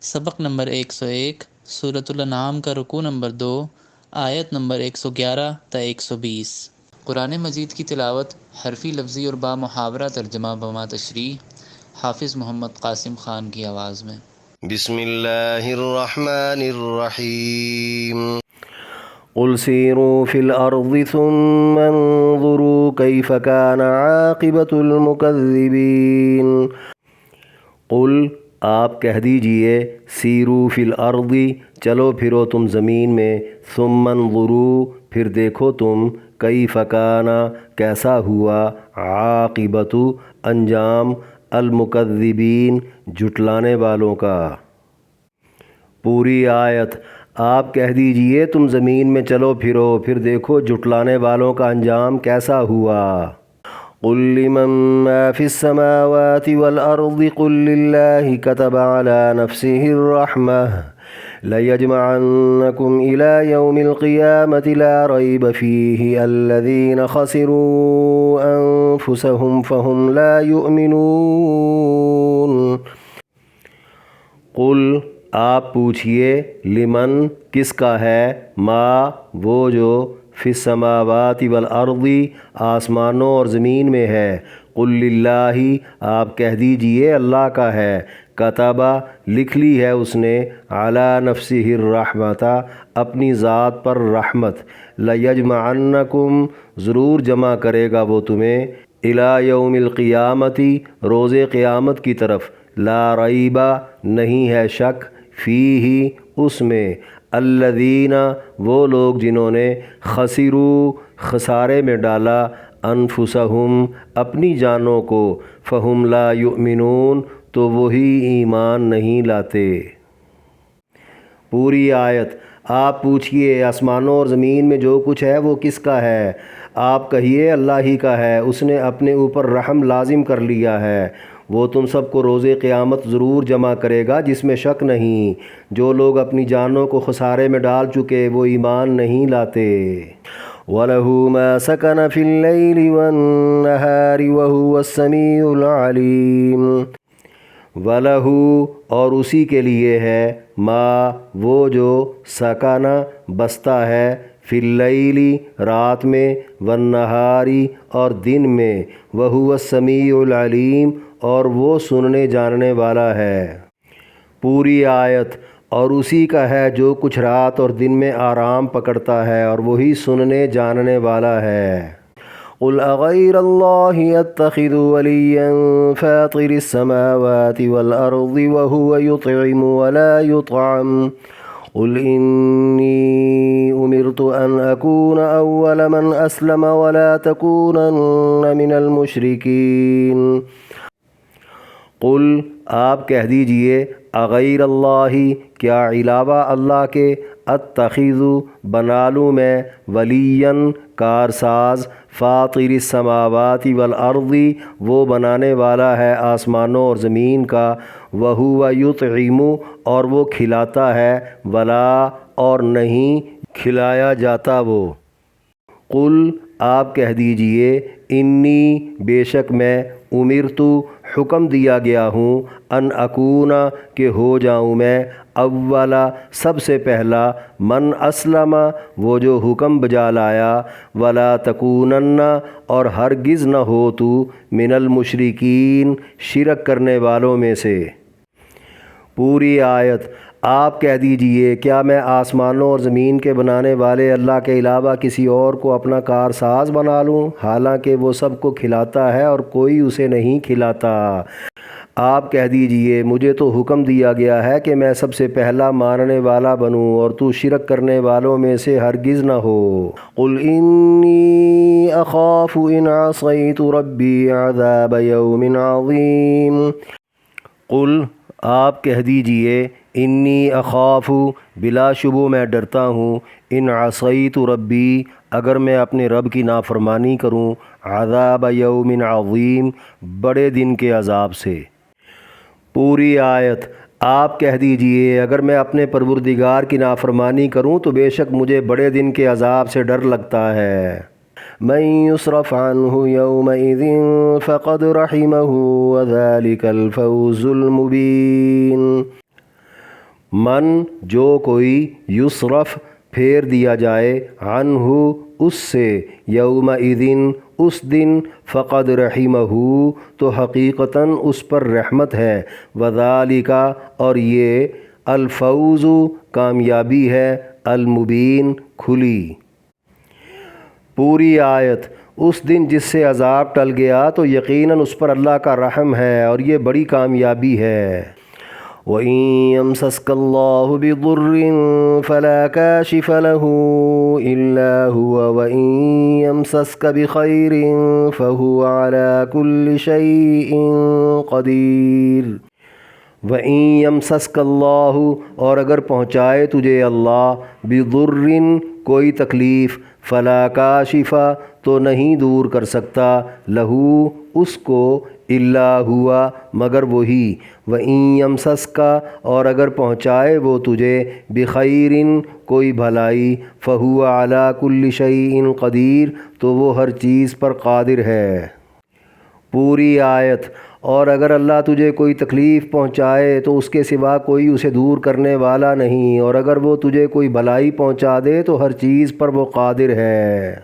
سبق نمبر 101 سورۃ الانعام کا رکوع نمبر 2 آیت نمبر 111 تا 120۔ قرآن مجید کی تلاوت حرفی لفظی اور با محاورہ ترجمہ بما تشریح حافظ محمد قاسم خان کی آواز میں۔ بسم اللہ الرحمن الرحیم۔ قل سیروا فی الارض ثم انظروا کیف کان عاقبۃ المکذبین۔ قل آپ کہہ دیجئے، سیروا فی الارض چلو پھرو تم زمین میں، ثم انظروا پھر دیکھو تم، کیف کان کیسا ہوا، عاقبۃ انجام، المکذبین جھٹلانے والوں کا۔ پوری آیت۔ آپ کہہ دیجئے تم زمین میں چلو پھرو پھر دیکھو جھٹلانے والوں کا انجام کیسا ہوا۔ قل لمن ما فی السماوات والارض قل للہ کتب علی نفسہ الرحمہ لَيَجْمَعَنَّكُمْ إِلَى يَوْمِ الْقِيَامَةِ لَا رَيْبَ فِيهِ الَّذِينَ خَسِرُوا أَنفُسَهُمْ فَهُمْ لَا يُؤْمِنُونَ۔ قل آپ پوچھئے، لمن کس کا ہے، ما وہ جو، فی السماوات والارض آسمانوں اور زمین میں ہے، قل للہ آپ کہہ دیجئے اللہ کا ہے، کتبہ لکھ لی ہے اس نے، علی نفسہ الرحمۃ اپنی ذات پر رحمت، لیجمعنکم ضرور جمع کرے گا وہ تمہیں، الی یوم القیامت روز قیامت کی طرف، لا ریب نہیں ہے شک، فیہ اس میں، الذین وہ لوگ جنہوں نے خسروا خسارے میں ڈالا، انفسہم اپنی جانوں کو، فہم لا یؤمنون تو وہی ایمان نہیں لاتے۔ پوری آیت۔ آپ پوچھئے آسمانوں اور زمین میں جو کچھ ہے وہ کس کا ہے، آپ کہیے اللہ ہی کا ہے، اس نے اپنے اوپر رحم لازم کر لیا ہے، وہ تم سب کو روز قیامت ضرور جمع کرے گا جس میں شک نہیں، جو لوگ اپنی جانوں کو خسارے میں ڈال چکے وہ ایمان نہیں لاتے۔ وَلَهُ مَا سَكَنَ فِي اللَّيْلِ وَالنَّهَارِ وَهُوَ السَّمِيعُ الْعَلِيمُ۔ وَلَهُ اور اسی کے لیے ہے، ما وہ جو، سکن بستا ہے، فی اللیل رات میں، والنہار اور دن میں، وَهُوَ السَّمِيعُ الْعَلِيمُ اور وہ سننے جاننے والا ہے۔ پوری آیت۔ اور اسی کا ہے جو کچھ رات اور دن میں آرام پکڑتا ہے اور وہی سننے جاننے والا ہے۔ قل اغیر اللہ اتخذ ولیا فاطر السماوات والارض وهو يطعم ولا يطعم قل انی امرت ان اکون اول من اسلم ولا تکونن من المشرکین۔ قل آپ کہہ دیجئے، اغیر اللہ کیا علاوہ اللہ کے، اتخذ بنا لوں میں، ولیاً کارساز، فاطر السماوات والارض وہ بنانے والا ہے آسمانوں اور زمین کا، وہو یطعم اور وہ کھلاتا ہے، ولا اور نہیں کھلایا جاتا وہ۔ قل آپ کہہ دیجئے، انی بے شک میں، امرت حکم دیا گیا ہوں، ان اکون کہ ہو جاؤں میں، اولا سب سے پہلا، من اسلم وہ جو حکم بجا لایا، ولا تکونن اور ہرگز نہ ہو تو، من المشرکین شرک کرنے والوں میں سے۔ پوری آیت۔ آپ کہہ دیجئے، کیا میں آسمانوں اور زمین کے بنانے والے اللہ کے علاوہ کسی اور کو اپنا کارساز بنا لوں، حالانکہ وہ سب کو کھلاتا ہے اور کوئی اسے نہیں کھلاتا۔ آپ کہہ دیجئے، مجھے تو حکم دیا گیا ہے کہ میں سب سے پہلا ماننے والا بنوں اور تو شرک کرنے والوں میں سے ہرگز نہ ہو۔ قل انی اخاف ان عصیت ربی عذاب یوم عظیم۔ قل آپ کہہ دیجئے، انی اخاف بلا شبہ میں ڈرتا ہوں، ان عصیت ربی اگر میں اپنے رب کی نافرمانی کروں، عذاب یوم عظیم بڑے دن کے عذاب سے۔ پوری آیت۔ آپ کہہ دیجئے، اگر میں اپنے پروردگار کی نافرمانی کروں تو بے شک مجھے بڑے دن کے عذاب سے ڈر لگتا ہے۔ من یصرف عنہ یومئذ فقد رحمہ وذلک الفوز المبین۔ من جو کوئی یصرف پھیر دیا جائے عنہ اس سے یومئذ اس دن فقد رحمہ تو حقیقتاً اس پر رحمت ہے وذالک اور یہ الفوز کامیابی ہے المبین کھلی۔ پوری آیت۔ اس دن جس سے عذاب ٹل گیا تو یقیناً اس پر اللہ کا رحم ہے اور یہ بڑی کامیابی ہے۔ وَإِن يَمْسَسْكَ اللَّهُ بِضُرٍّ فَلَا كَاشِفَ لَهُ إِلَّا هُوَ وَإِن يَمْسَسْكَ بِخَيْرٍ فَهُوَ عَلَى كُلِّ شَيْءٍ قَدِيرٌ۔ وَإِن يَمْسَسْكَ اللَّهُ اور اگر پہنچائے تجھے اللہ بِضُرٍّ کوئی تکلیف فلا کاشف تو نہیں دور کر سکتا لہو اس کو الا ہوا مگر وہی وَإِن يَمْسَسْكَ اور اگر پہنچائے وہ تجھے بخیر کوئی بھلائی فَهُوَ عَلَى كُلِّ شَيْءٍ قدیر تو وہ ہر چیز پر قادر ہے۔ پوری آیت۔ اور اگر اللہ تجھے کوئی تکلیف پہنچائے تو اس کے سوا کوئی اسے دور کرنے والا نہیں، اور اگر وہ تجھے کوئی بھلائی پہنچا دے تو ہر چیز پر وہ قادر ہے۔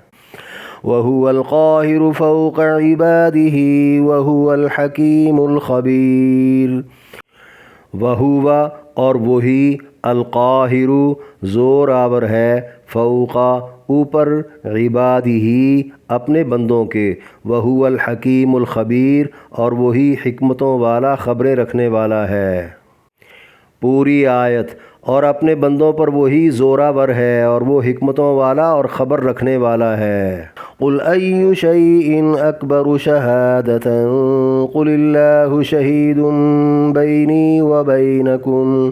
وَهُوَ الْقَاهِرُ فَوْقَ عِبَادِهِ وَهُوَ الْحَكِيمُ الْخَبِيرُ۔ وَهُوَ اور وہی القاہر زور آور ہے فوق اوپر عبادہ اپنے بندوں کے وَهُوَ الْحَكِيمُ الْخَبِيرُ اور وہی حکمتوں والا خبریں رکھنے والا ہے۔ پوری آیت۔ اور اپنے بندوں پر وہی زوراور ہے اور وہ حکمتوں والا اور خبر رکھنے والا ہے۔ قُلْ أَيُّ شَيْءٍ أَكْبَرُ شَهَادَةً قُلِ اللَّهُ شَهِيدٌ بَيْنِي وَبَيْنَكُمْ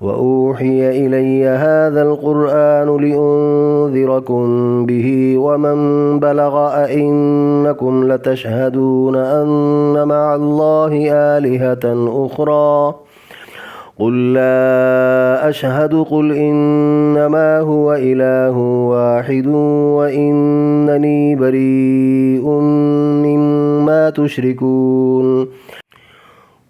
وَأُوحِيَ إِلَيَّ هَذَا الْقُرْآنُ لِأُنذِرَكُم بِهِ وَمَن بَلَغَ أَئِنَّكُمْ لَتَشْهَدُونَ أَنَّ مَعَ اللَّهِ آلِهَةً أُخْرَى قُل لَّا أَشْهَدُ قُلْ إِنَّمَا هُوَ إِلَٰهٌ وَاحِدٌ وَإِنَّنِي بَرِيءٌ مِّمَّا تُشْرِكُونَ۔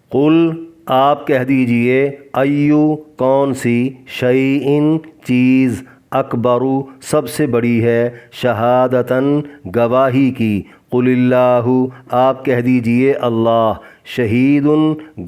قل آپ کہہ دیجئے ایو کون سی شیئن چیز اکبرو سب سے بڑی ہے شہادتاً گواہی کی قل اللہ آپ کہہ دیجئے اللہ شہید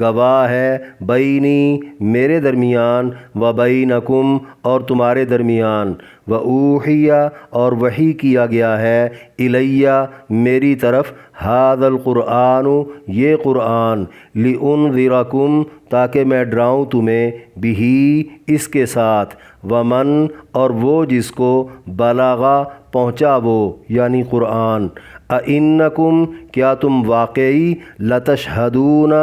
گواہ ہے بینی میرے درمیان و بینکم اور تمہارے درمیان و اوحی اور وحی کیا گیا ہے الیہ میری طرف ھذا القرآن یہ قرآن لانذرکم تاکہ میں ڈراؤں تمہیں بہی اس کے ساتھ ومن اور وہ جس کو بلغا پہنچا وہ یعنی قرآن اِنکم کیا تم واقعی لتشہدون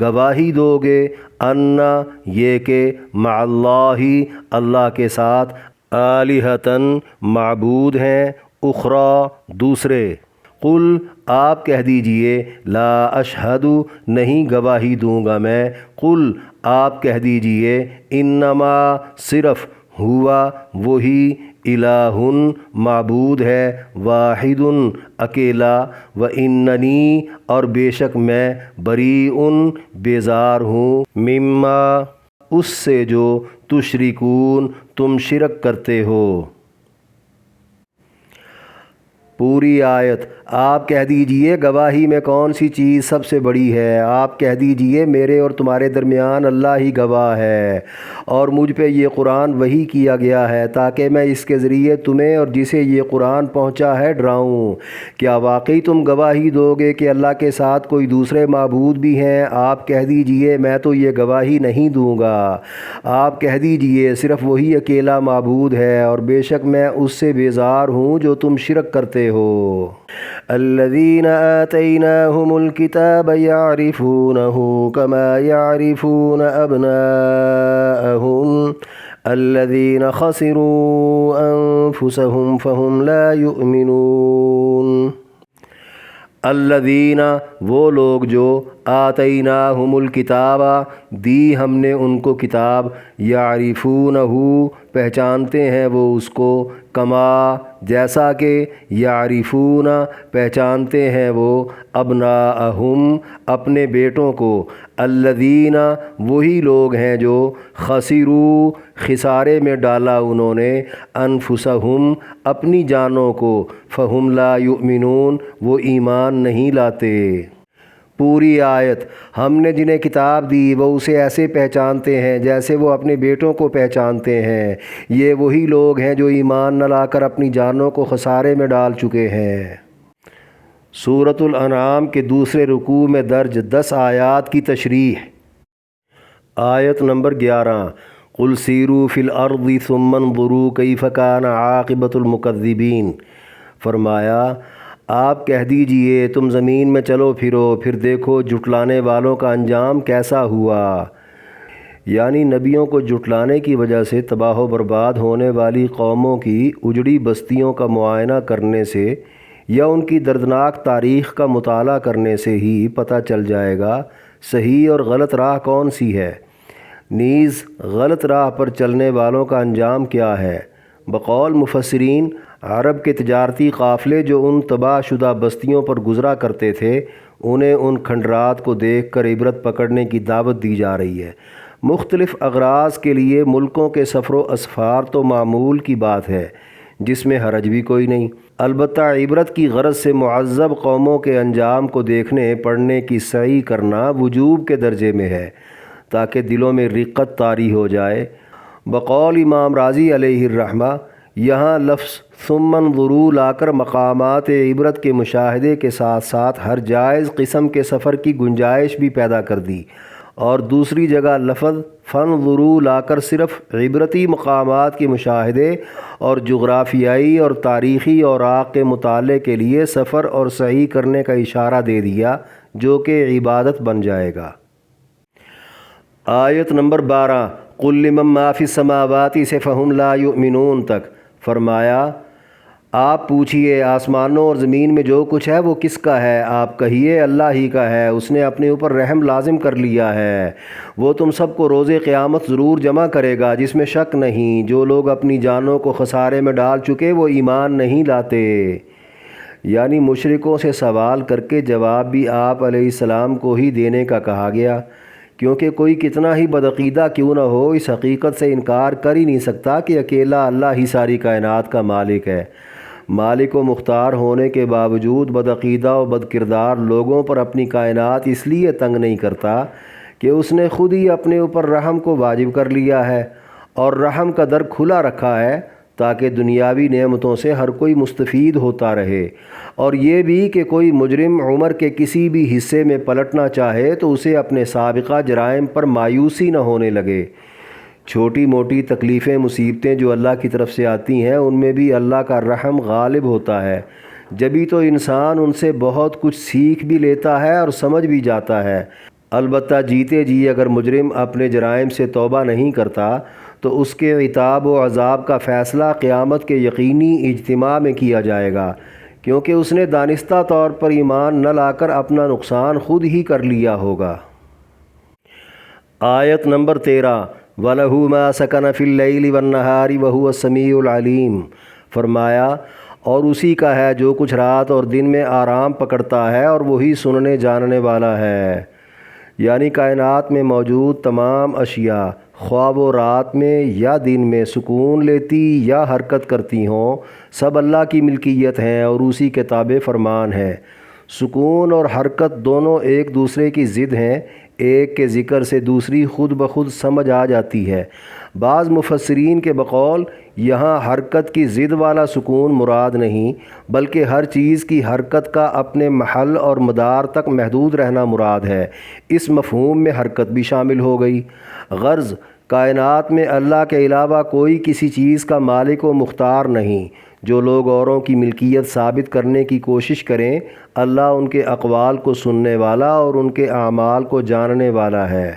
گواہی دو گے ان یہ کہ مع اللہ اللہ کے ساتھ آلہتاً معبود ہیں اخری دوسرے قل آپ کہہ دیجئے لا اشہد نہیں گواہی دوں گا میں قل آپ کہہ دیجئے انما صرف ہوا وہی الہ معبود ہے واحد اکیلا و اننی اور بے شک میں بریء بیزار ہوں مما اس سے جو تشرکون تم شرک کرتے ہو۔ پوری آیت آپ کہہ دیجئے گواہی میں کون سی چیز سب سے بڑی ہے آپ کہہ دیجئے میرے اور تمہارے درمیان اللہ ہی گواہ ہے اور مجھ پہ یہ قرآن وحی کیا گیا ہے تاکہ میں اس کے ذریعے تمہیں اور جسے یہ قرآن پہنچا ہے ڈراؤں۔ کیا واقعی تم گواہی دو گے کہ اللہ کے ساتھ کوئی دوسرے معبود بھی ہیں آپ کہہ دیجئے میں تو یہ گواہی نہیں دوں گا آپ کہہ دیجئے صرف وہی اکیلا معبود ہے اور بے شک میں اس سے بیزار ہوں جو تم شرک کرتے ہو۔ الذين آتيناهم الكتاب يعرفونه كما يعرفون أبناءهم الذين خسروا أنفسهم فهم لا يؤمنون۔ الذین وہ لوگ جو آتیناہم الکتاب دی ہم نے ان کو کتاب یعرفونہ پہچانتے ہیں وہ اس کو کما جیسا کہ یعرفون پہچانتے ہیں وہ ابناءہم اپنے بیٹوں کو، الذین وہی لوگ ہیں جو خسروا خسارے میں ڈالا انہوں نے انفسہم اپنی جانوں کو، فہم لا یؤمنون وہ ایمان نہیں لاتے۔ پوری آیت ہم نے جنہیں کتاب دی وہ اسے ایسے پہچانتے ہیں جیسے وہ اپنے بیٹوں کو پہچانتے ہیں، یہ وہی لوگ ہیں جو ایمان نہ لا کر اپنی جانوں کو خسارے میں ڈال چکے ہیں۔ سورۃ الانعام کے دوسرے رکوع میں درج 10 آیات کی تشریح۔ آیت نمبر 11 قُلْ سِیرُوا فِی الْأَرْضِ ثُمَّ انظُرُوا کَیْفَ کَانَ عَاقِبَةُ الْمُکَذِّبِینَ، فرمایا آپ کہہ دیجئے تم زمین میں چلو پھرو، پھر دیکھو جھٹلانے والوں کا انجام کیسا ہوا۔ یعنی نبیوں کو جھٹلانے کی وجہ سے تباہ و برباد ہونے والی قوموں کی اجڑی بستیوں کا معائنہ کرنے سے یا ان کی دردناک تاریخ کا مطالعہ کرنے سے ہی پتہ چل جائے گا صحیح اور غلط راہ کون سی ہے، نیز غلط راہ پر چلنے والوں کا انجام کیا ہے۔ بقول مفسرین، عرب کے تجارتی قافلے جو ان تباہ شدہ بستیوں پر گزرا کرتے تھے انہیں ان کھنڈرات کو دیکھ کر عبرت پکڑنے کی دعوت دی جا رہی ہے۔ مختلف اغراض کے لیے ملکوں کے سفر و اسفار تو معمول کی بات ہے جس میں حرج بھی کوئی نہیں، البتہ عبرت کی غرض سے معذب قوموں کے انجام کو دیکھنے پڑھنے کی سعی کرنا وجوب کے درجے میں ہے تاکہ دلوں میں رقت طاری ہو جائے۔ بقول امام راضی علیہ الرحمہ یہاں لفظ ثم انظروا لا کر مقامات عبرت کے مشاہدے کے ساتھ ساتھ ہر جائز قسم کے سفر کی گنجائش بھی پیدا کر دی، اور دوسری جگہ لفظ فانظروا لا کر صرف عبرتی مقامات کے مشاہدے اور جغرافیائی اور تاریخی اوراق کے مطالعے کے لیے سفر اور سعی کرنے کا اشارہ دے دیا جو کہ عبادت بن جائے گا۔ آیت نمبر 12 قُلْ لِمَن مَّا فِی السَّمَاوَاتِ سے فَهُمْ لَا يُؤْمِنُونَ تک، فرمایا آپ پوچھئے آسمانوں اور زمین میں جو کچھ ہے وہ کس کا ہے؟ آپ کہیے اللہ ہی کا ہے، اس نے اپنے اوپر رحم لازم کر لیا ہے، وہ تم سب کو روز قیامت ضرور جمع کرے گا جس میں شک نہیں۔ جو لوگ اپنی جانوں کو خسارے میں ڈال چکے وہ ایمان نہیں لاتے۔ یعنی مشرکوں سے سوال کر کے جواب بھی آپ علیہ السلام کو ہی دینے کا کہا گیا، کیونکہ کوئی کتنا ہی بدعقیدہ کیوں نہ ہو اس حقیقت سے انکار کر ہی نہیں سکتا کہ اکیلا اللہ ہی ساری کائنات کا مالک ہے۔ مالک و مختار ہونے کے باوجود بدعقیدہ و بدکردار لوگوں پر اپنی کائنات اس لیے تنگ نہیں کرتا کہ اس نے خود ہی اپنے اوپر رحم کو واجب کر لیا ہے اور رحم کا در کھلا رکھا ہے تاکہ دنیاوی نعمتوں سے ہر کوئی مستفید ہوتا رہے، اور یہ بھی کہ کوئی مجرم عمر کے کسی بھی حصے میں پلٹنا چاہے تو اسے اپنے سابقہ جرائم پر مایوسی نہ ہونے لگے۔ چھوٹی موٹی تکلیفیں مصیبتیں جو اللہ کی طرف سے آتی ہیں ان میں بھی اللہ کا رحم غالب ہوتا ہے، جبھی تو انسان ان سے بہت کچھ سیکھ بھی لیتا ہے اور سمجھ بھی جاتا ہے۔ البتہ جیتے جی اگر مجرم اپنے جرائم سے توبہ نہیں کرتا تو اس کے عتاب و عذاب کا فیصلہ قیامت کے یقینی اجتماع میں کیا جائے گا، کیونکہ اس نے دانستہ طور پر ایمان نہ لا کر اپنا نقصان خود ہی کر لیا ہوگا۔ آیت نمبر 13 وَلَهُ مَا سَكَنَ فِي اللَّيْلِ وَالنَّهَارِ وَهُوَ السَّمِيعُ الْعَلِيمُ، فرمایا اور اسی کا ہے جو کچھ رات اور دن میں آرام پکڑتا ہے اور وہی سننے جاننے والا ہے۔ یعنی کائنات میں موجود تمام اشیاء خواہ و رات میں یا دن میں سکون لیتی یا حرکت کرتی ہوں سب اللہ کی ملکیت ہیں اور اسی کے تابع فرمان ہے۔ سکون اور حرکت دونوں ایک دوسرے کی ضد ہیں، ایک کے ذکر سے دوسری خود بخود سمجھ آ جاتی ہے۔ بعض مفسرین کے بقول یہاں حرکت کی ضد والا سکون مراد نہیں بلکہ ہر چیز کی حرکت کا اپنے محل اور مدار تک محدود رہنا مراد ہے، اس مفہوم میں حرکت بھی شامل ہو گئی۔ غرض کائنات میں اللہ کے علاوہ کوئی کسی چیز کا مالک و مختار نہیں۔ جو لوگ اوروں کی ملکیت ثابت کرنے کی کوشش کریں اللہ ان کے اقوال کو سننے والا اور ان کے اعمال کو جاننے والا ہے۔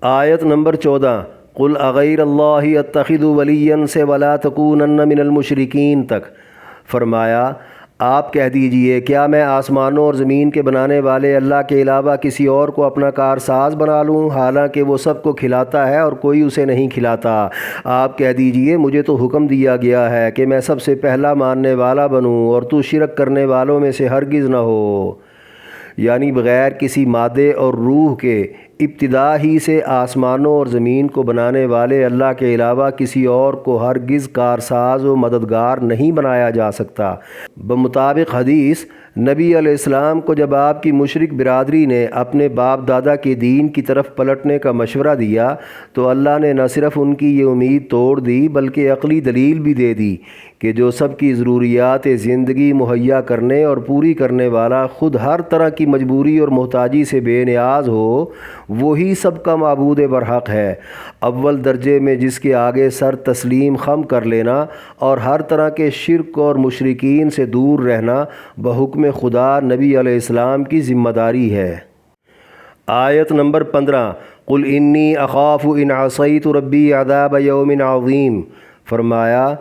آیت نمبر 14 قُلْ أَغَيْرَ اللَّهِ أَتَّخِذُ وَلِيًّا سے وَلَا تَكُونَنَّ مِنَ الْمُشْرِكِينَ تک، فرمایا آپ کہہ دیجئے کیا میں آسمانوں اور زمین کے بنانے والے اللہ کے علاوہ کسی اور کو اپنا کارساز بنا لوں، حالانکہ وہ سب کو کھلاتا ہے اور کوئی اسے نہیں کھلاتا۔ آپ کہہ دیجئے مجھے تو حکم دیا گیا ہے کہ میں سب سے پہلا ماننے والا بنوں اور تو شرک کرنے والوں میں سے ہرگز نہ ہو۔ یعنی بغیر کسی مادے اور روح کے ابتدا ہی سے آسمانوں اور زمین کو بنانے والے اللہ کے علاوہ کسی اور کو ہرگز کارساز و مددگار نہیں بنایا جا سکتا۔ بمطابق حدیث، نبی علیہ السلام کو جب آپ کی مشرک برادری نے اپنے باپ دادا کے دین کی طرف پلٹنے کا مشورہ دیا تو اللہ نے نہ صرف ان کی یہ امید توڑ دی بلکہ عقلی دلیل بھی دے دی کہ جو سب کی ضروریات زندگی مہیا کرنے اور پوری کرنے والا، خود ہر طرح کی مجبوری اور محتاجی سے بے نیاز ہو، وہی سب کا معبود برحق ہے۔ اول درجے میں جس کے آگے سر تسلیم خم کر لینا اور ہر طرح کے شرک اور مشرکین سے دور رہنا بحکم خدا نبی علیہ السلام کی ذمہ داری ہے۔ آیت نمبر 15، قل انی اخاف ان عصیت ربی عذاب یوم عظیم۔ فرمایا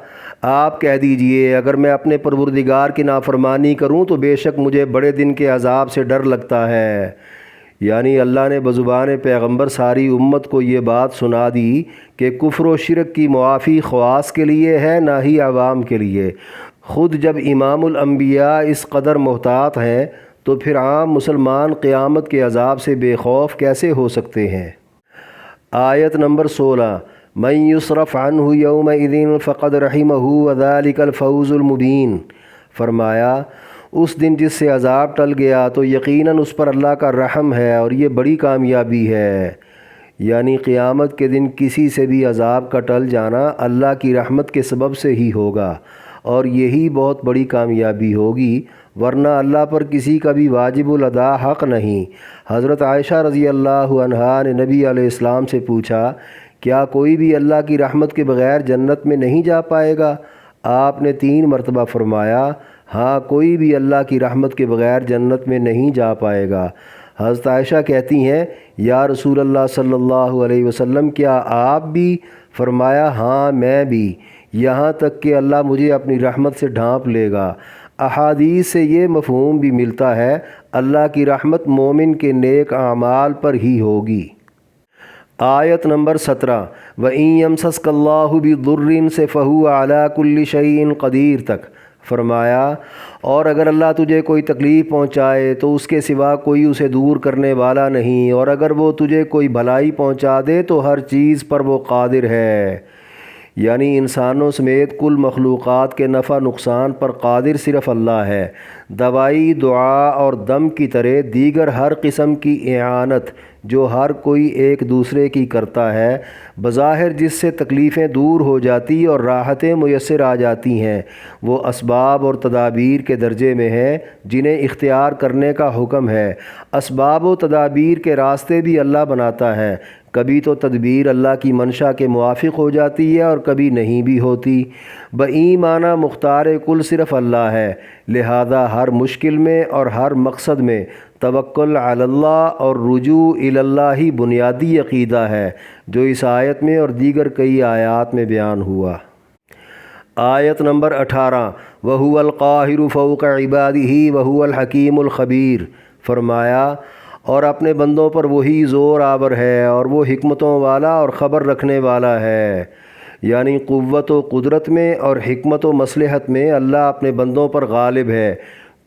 آپ کہہ دیجئے اگر میں اپنے پروردگار کی نافرمانی کروں تو بے شک مجھے بڑے دن کے عذاب سے ڈر لگتا ہے۔ یعنی اللہ نے بزبان پیغمبر ساری امت کو یہ بات سنا دی کہ کفر و شرک کی معافی خواص کے لیے ہے، نہ ہی عوام کے لیے۔ خود جب امام الانبیاء اس قدر محتاط ہیں تو پھر عام مسلمان قیامت کے عذاب سے بے خوف کیسے ہو سکتے ہیں؟ آیت نمبر 16، من یصرف عنہ یومئذ فقد رحمہ وذلک الفوز المبین۔ فرمایا اس دن جس سے عذاب ٹل گیا تو یقیناً اس پر اللہ کا رحم ہے اور یہ بڑی کامیابی ہے۔ یعنی قیامت کے دن کسی سے بھی عذاب کا ٹل جانا اللہ کی رحمت کے سبب سے ہی ہوگا اور یہی بہت بڑی کامیابی ہوگی، ورنہ اللہ پر کسی کا بھی واجب الادا حق نہیں۔ حضرت عائشہ رضی اللہ عنہا نے نبی علیہ السلام سے پوچھا کیا کوئی بھی اللہ کی رحمت کے بغیر جنت میں نہیں جا پائے گا؟ آپ نے 3 مرتبہ فرمایا ہاں، کوئی بھی اللہ کی رحمت کے بغیر جنت میں نہیں جا پائے گا۔ حضرت عائشہ کہتی ہیں یا رسول اللہ صلی اللہ علیہ وسلم کیا آپ بھی؟ فرمایا ہاں میں بھی، یہاں تک کہ اللہ مجھے اپنی رحمت سے ڈھانپ لے گا۔ احادیث سے یہ مفہوم بھی ملتا ہے اللہ کی رحمت مومن کے نیک اعمال پر ہی ہوگی۔ آیت نمبر 17، وَإِن يَمْسَسْكَ اللَّهُ بِضُرٍّ سے فَهُوَ عَلَى كُلِّ شَيْءٍ قدیر تک۔ فرمایا اور اگر اللہ تجھے کوئی تکلیف پہنچائے تو اس کے سوا کوئی اسے دور کرنے والا نہیں، اور اگر وہ تجھے کوئی بھلائی پہنچا دے تو ہر چیز پر وہ قادر ہے۔ یعنی انسانوں سمیت کل مخلوقات کے نفع نقصان پر قادر صرف اللہ ہے۔ دوائی، دعا اور دم کی طرح دیگر ہر قسم کی اعانت جو ہر کوئی ایک دوسرے کی کرتا ہے، بظاہر جس سے تکلیفیں دور ہو جاتی اور راحتیں میسر آ جاتی ہیں، وہ اسباب اور تدابیر کے درجے میں ہے جنہیں اختیار کرنے کا حکم ہے۔ اسباب و تدابیر کے راستے بھی اللہ بناتا ہے، کبھی تو تدبیر اللہ کی منشا کے موافق ہو جاتی ہے اور کبھی نہیں بھی ہوتی۔ بایمانہ مختار کل صرف اللہ ہے، لہذا ہر مشکل میں اور ہر مقصد میں توکل علی اللہ اور رجوع الی اللہ ہی بنیادی عقیدہ ہے، جو اس آیت میں اور دیگر کئی آیات میں بیان ہوا۔ آیت نمبر 18، وَهُوَ الْقَاهِرُ فَوْقَ عِبَادِهِ وَهُوَ الْحَكِيمُ الْخَبِيرُ۔ فرمایا اور اپنے بندوں پر وہی زور آور ہے اور وہ حکمتوں والا اور خبر رکھنے والا ہے۔ یعنی قوت و قدرت میں اور حکمت و مصلحت میں اللہ اپنے بندوں پر غالب ہے،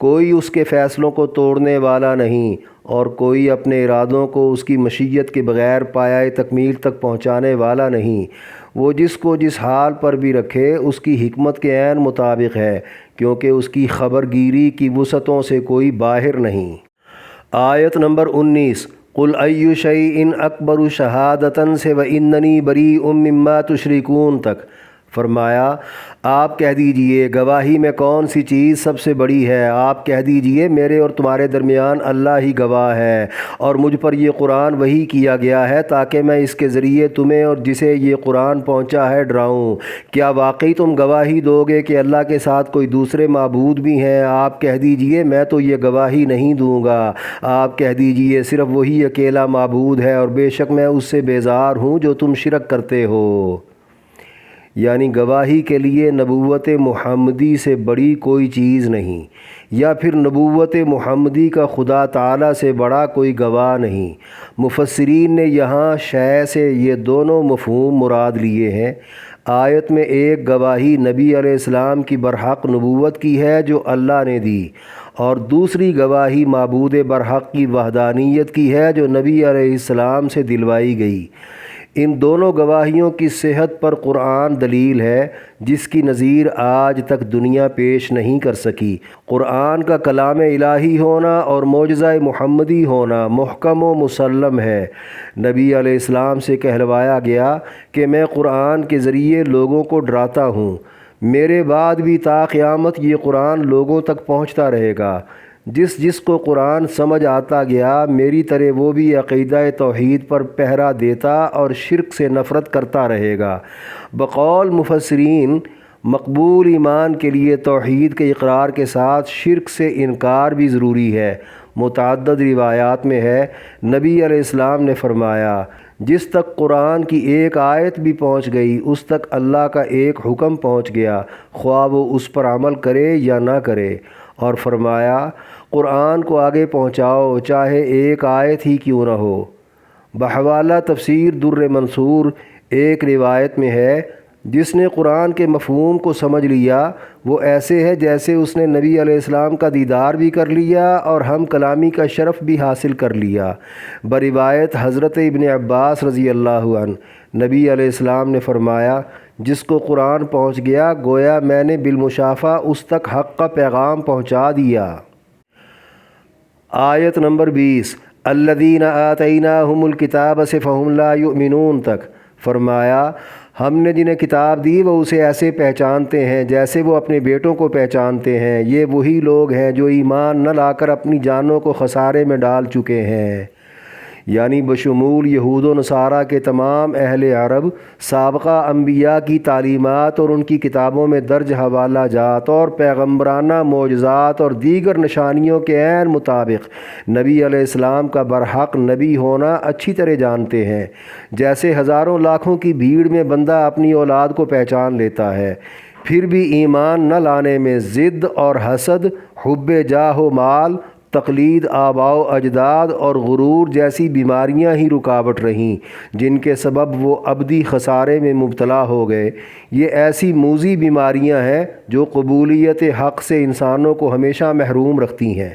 کوئی اس کے فیصلوں کو توڑنے والا نہیں اور کوئی اپنے ارادوں کو اس کی مشیت کے بغیر پایۂ تکمیل تک پہنچانے والا نہیں۔ وہ جس کو جس حال پر بھی رکھے اس کی حکمت کے عین مطابق ہے، کیونکہ اس کی خبر گیری کی وسعتوں سے کوئی باہر نہیں۔ آیت نمبر 19، قل ای شیء اکبر شہادۃ سے واننی بریء مما تشرکون تک۔ فرمایا آپ کہہ دیجئے گواہی میں کون سی چیز سب سے بڑی ہے؟ آپ کہہ دیجئے میرے اور تمہارے درمیان اللہ ہی گواہ ہے، اور مجھ پر یہ قرآن وحی کیا گیا ہے تاکہ میں اس کے ذریعے تمہیں اور جسے یہ قرآن پہنچا ہے ڈراؤں۔ کیا واقعی تم گواہی دو گے کہ اللہ کے ساتھ کوئی دوسرے معبود بھی ہیں؟ آپ کہہ دیجئے میں تو یہ گواہی نہیں دوں گا۔ آپ کہہ دیجئے صرف وہی اکیلا معبود ہے اور بے شک میں اس سے بیزار ہوں جو تم شرک کرتے ہو۔ یعنی گواہی کے لیے نبوت محمدی سے بڑی کوئی چیز نہیں، یا پھر نبوت محمدی کا خدا تعالیٰ سے بڑا کوئی گواہ نہیں۔ مفسرین نے یہاں شے سے یہ دونوں مفہوم مراد لیے ہیں۔ آیت میں ایک گواہی نبی علیہ السلام کی برحق نبوت کی ہے جو اللہ نے دی، اور دوسری گواہی معبود برحق کی وحدانیت کی ہے جو نبی علیہ السلام سے دلوائی گئی۔ ان دونوں گواہیوں کی صحت پر قرآن دلیل ہے جس کی نظیر آج تک دنیا پیش نہیں کر سکی۔ قرآن کا کلام الہی ہونا اور معجزہ محمدی ہونا محکم و مسلم ہے۔ نبی علیہ السلام سے کہلوایا گیا کہ میں قرآن کے ذریعے لوگوں کو ڈراتا ہوں، میرے بعد بھی تا قیامت یہ قرآن لوگوں تک پہنچتا رہے گا۔ جس کو قرآن سمجھ آتا گیا میری طرح وہ بھی عقیدہ توحید پر پہرا دیتا اور شرک سے نفرت کرتا رہے گا۔ بقول مفسرین، مقبول ایمان کے لیے توحید کے اقرار کے ساتھ شرک سے انکار بھی ضروری ہے۔ متعدد روایات میں ہے، نبی علیہ السلام نے فرمایا، جس تک قرآن کی ایک آیت بھی پہنچ گئی اس تک اللہ کا ایک حکم پہنچ گیا، خواہ وہ اس پر عمل کرے یا نہ کرے۔ اور فرمایا، قرآن کو آگے پہنچاؤ چاہے ایک آیت ہی کیوں نہ ہو۔ بحوالہ تفسیر در منصور ایک روایت میں ہے، جس نے قرآن کے مفہوم کو سمجھ لیا وہ ایسے ہے جیسے اس نے نبی علیہ السلام کا دیدار بھی کر لیا اور ہم کلامی کا شرف بھی حاصل کر لیا۔ بروایت حضرت ابن عباس رضی اللہ عنہ، نبی علیہ السلام نے فرمایا، جس کو قرآن پہنچ گیا گویا میں نے بالمشافہ اس تک حق کا پیغام پہنچا دیا۔ آیت نمبر 20، الذین آتیناہم الکتاب سے فہم لا یؤمنون تک۔ فرمایا، ہم نے جنہیں کتاب دی وہ اسے ایسے پہچانتے ہیں جیسے وہ اپنے بیٹوں کو پہچانتے ہیں۔ یہ وہی لوگ ہیں جو ایمان نہ لا کر اپنی جانوں کو خسارے میں ڈال چکے ہیں، یعنی بشمول یہود و نصارہ کے تمام اہل عرب۔ سابقہ انبیاء کی تعلیمات اور ان کی کتابوں میں درج حوالہ جات اور پیغمبرانہ معجزات اور دیگر نشانیوں کے عین مطابق نبی علیہ السلام کا برحق نبی ہونا اچھی طرح جانتے ہیں، جیسے ہزاروں لاکھوں کی بھیڑ میں بندہ اپنی اولاد کو پہچان لیتا ہے۔ پھر بھی ایمان نہ لانے میں ضد اور حسد، حب جاہ و مال، تقلید آباء و اجداد اور غرور جیسی بیماریاں ہی رکاوٹ رہیں، جن کے سبب وہ ابدی خسارے میں مبتلا ہو گئے۔ یہ ایسی موذی بیماریاں ہیں جو قبولیت حق سے انسانوں کو ہمیشہ محروم رکھتی ہیں۔